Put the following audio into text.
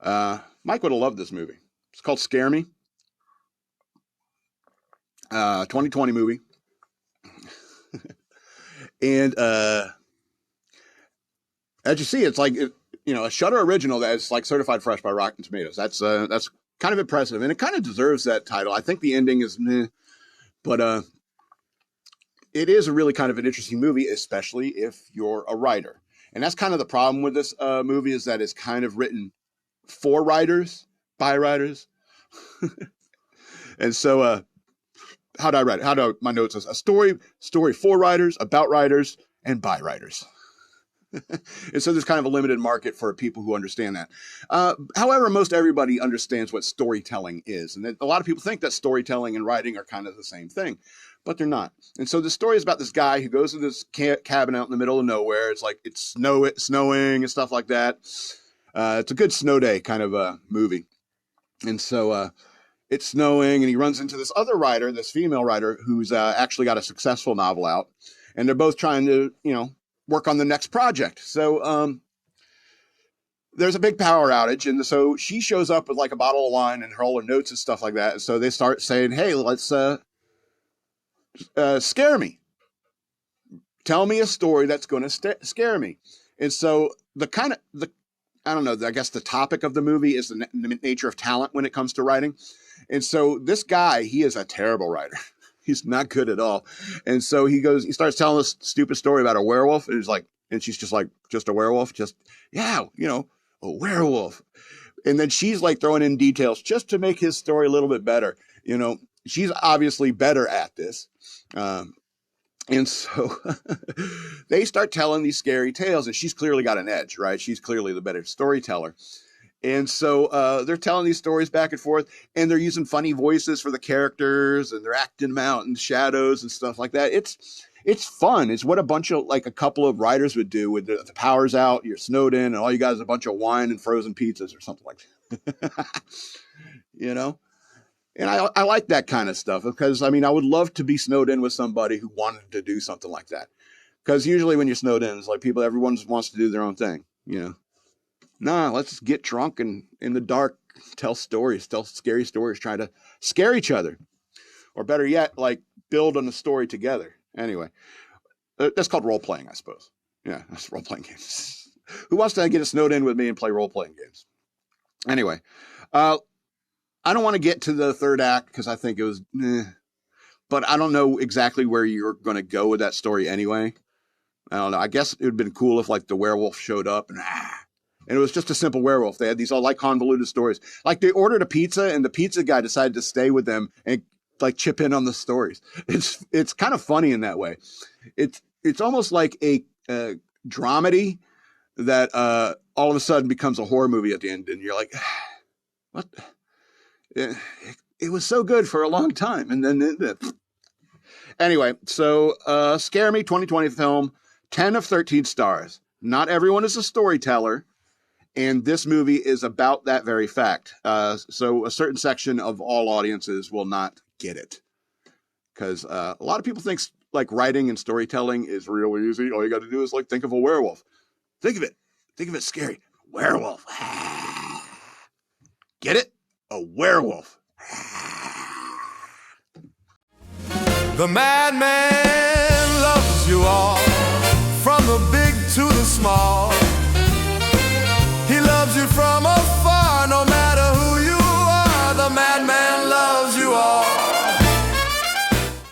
Mike would have loved this movie. It's called Scare Me. 2020 movie. And as you see, it's like, a Shudder original that's like certified fresh by Rotten Tomatoes. That's kind of impressive, and it kind of deserves that title. I think the ending is meh, but it is a really kind of an interesting movie, especially if you're a writer. And that's kind of the problem with this movie, is that it's kind of written for writers, by writers. And so how do I write it? How do my notes say? A story for writers, about writers, and by writers. And so there's kind of a limited market for people who understand that. However, most everybody understands what storytelling is. And a lot of people think that storytelling and writing are kind of the same thing, but they're not. And so the story is about this guy who goes to this cabin out in the middle of nowhere. It's like it's snowing and stuff like that. It's a good snow day kind of a movie. And so it's snowing, and he runs into this other writer, this female writer, who's actually got a successful novel out. And they're both trying to, work on the next project. So there's a big power outage. And so she shows up with like a bottle of wine and all her notes and stuff like that. And so they start saying, hey, let's scare me. Tell me a story that's going to scare me. And so I don't know, I guess the topic of the movie is the nature of talent when it comes to writing. And so this guy, he is a terrible writer. He's not good at all. And so he starts telling this stupid story about a werewolf. And she's just like, just a werewolf? A werewolf. And then she's like throwing in details just to make his story a little bit better. She's obviously better at this. And so they start telling these scary tales, and she's clearly got an edge, right? She's clearly the better storyteller. And so they're telling these stories back and forth, and they're using funny voices for the characters, and they're acting them out in shadows and stuff like that. It's fun. It's what a couple of writers would do with the power's out, you're snowed in, and all you got is a bunch of wine and frozen pizzas or something like that. And I like that kind of stuff because, I would love to be snowed in with somebody who wanted to do something like that. Because usually when you're snowed in, it's like everyone wants to do their own thing, Nah, let's get drunk and in the dark, tell scary stories, try to scare each other. Or better yet, like build on the story together. Anyway, that's called role-playing, I suppose. Yeah, that's role-playing games. Who wants to get snowed in with me and play role-playing games? Anyway, I don't want to get to the third act because I think it was, but I don't know exactly where you're going to go with that story anyway. I don't know. I guess it would have been cool if like the werewolf showed up and it was just a simple werewolf. They had these all like convoluted stories. Like they ordered a pizza and the pizza guy decided to stay with them and like chip in on the stories. It's kind of funny in that way. It's almost like a dramedy that all of a sudden becomes a horror movie at the end, and you're like, what? It was so good for a long time, and then anyway. So Scare Me 2020 film, 10 of 13 stars. Not everyone is a storyteller. And this movie is about that very fact. So a certain section of all audiences will not get it. Because a lot of people think like writing and storytelling is real easy. All you got to do is like think of a werewolf. Think of it scary. Werewolf. Get it? A werewolf. The madman loves you all, from the big to the small.